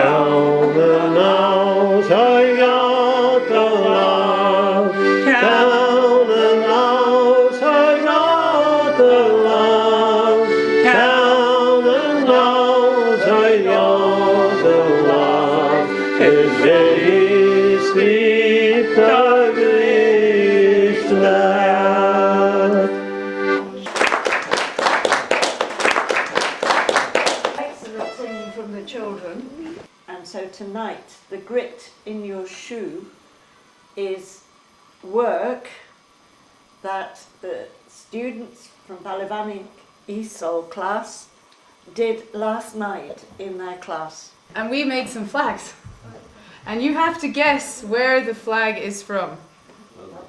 Down the nose I got the love. Down the nose I got the love. Down the nose I got the love. Is very sleep the English lad. Excellent singing from the children. And so tonight, the grit in your shoe is work that the students from Ballyvannick ESOL class did last night in their class. And we made some flags. And you have to guess where the flag is from.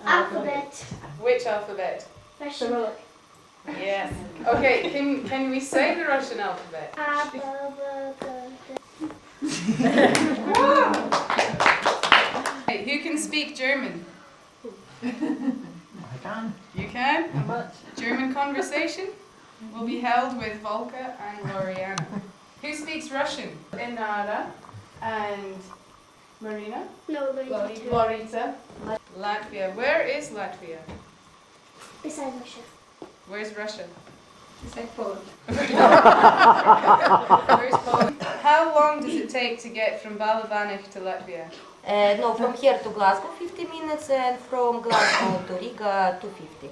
Alphabet. Which alphabet? Russian. Yes. Okay, can we say the Russian alphabet? Hey, who can speak German? I can. You can? How much? German conversation will be held with Volka and Loriana. Who speaks Russian? Inara and Marina? No, Lorita. Latvia. Where is Latvia? beside Russia. Where's Russia? Beside Poland. Where's Poland? How long does it take to get from Ballyvannick to Latvia? No, from here to Glasgow 50 minutes and from Glasgow to Riga 250.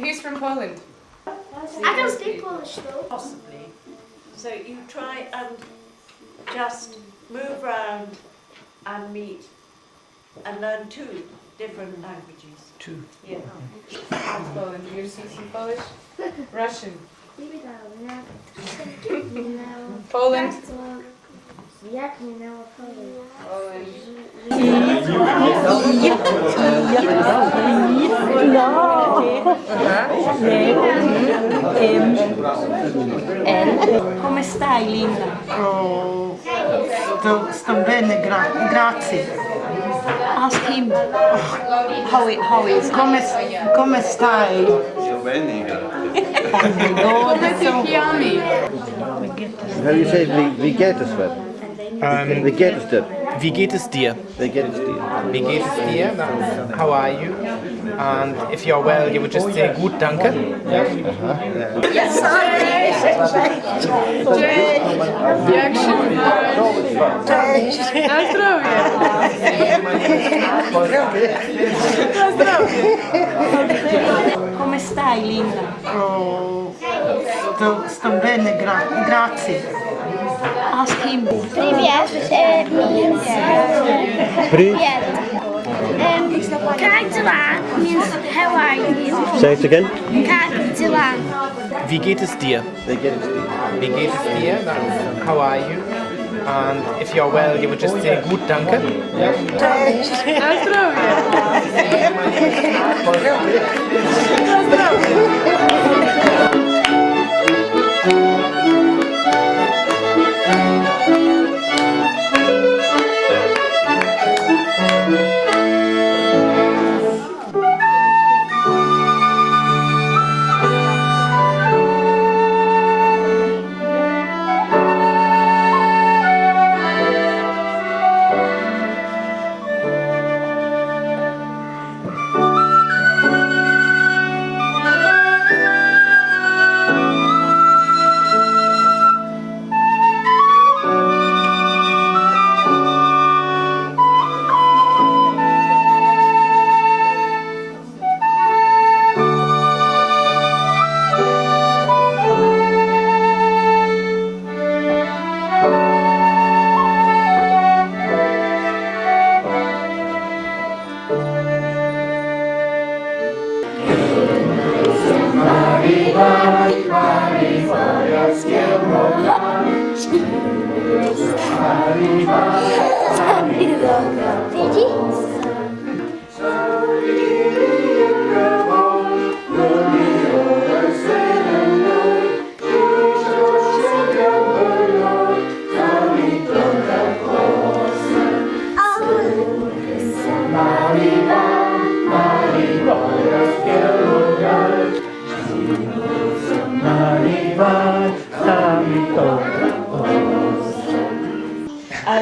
Who's from Poland? I don't speak Polish though. Possibly. So you try and just move around and meet and learn 2 different languages. 2. Yeah. That's Poland. You gonna see some Polish? Russian. Poland. Jak minęło Poland? Poland. Come stai, Linda? Sto bene, grazie. Ask him how is. Come stai? Come ti chiami? How do you say wie geht es dir? Wie geht es dir? Wie geht es dir? Wie geht es dir? Wie geht es dir? That's how are you? And if you're well, you would just say gut, danke. Yes, Jak się Na zdrowie. Na zdrowie. Come stai, Linda? Sto bene, grazie. Ask him. Привет. Привет. Как дела? Means how are you? Say it again. Как дела? Wie geht es dir? Wie geht es dir? Wie geht es dir? That's how are you? And if you're well, you would just say gut, danke. Na zdrowie. Na zdrowie.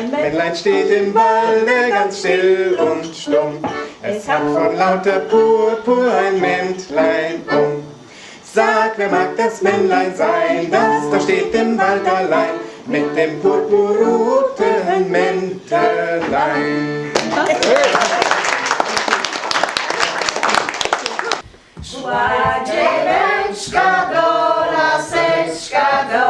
Männlein steht im Walde ganz still und stumm. Es hat von lauter Purpur ein Mäntlein um. Sag, wer mag das Männlein sein, das da steht im Wald allein mit dem purpurroten Mäntelein. Szła dzieweczka do laseczka, do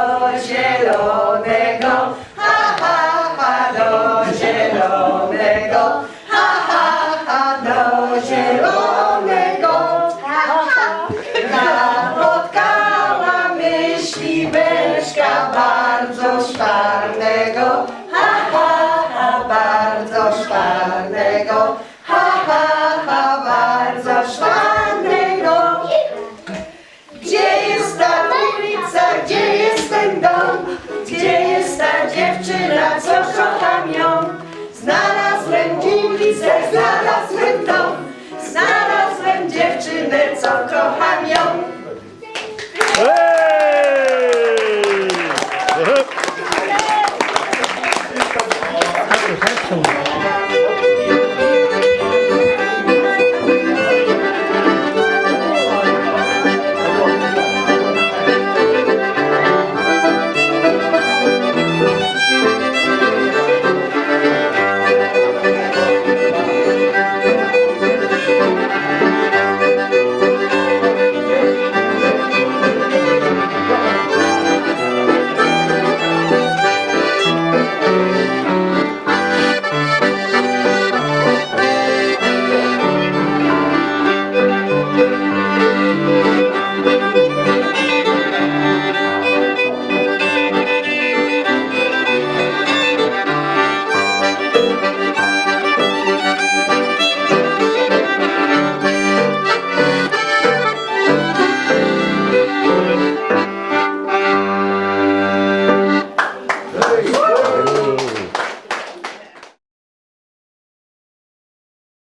zielonego, ha, ha, ha, do zielonego, ha, ha, ha, do zielonego, ha, ha. Napotkała myśliweczka bardzo szwarnego, ha, ha, ha, bardzo szwarnego, ha, ha, ha, bardzo szwarnego. Gdzie jest ta ulica, gdzie jest ten dom, gdzie jest ta dziewczyna, co kocham ją? Znalazłem ulicę, znalazłem dom, znalazłem dziewczynę, co kocham ją. Hey!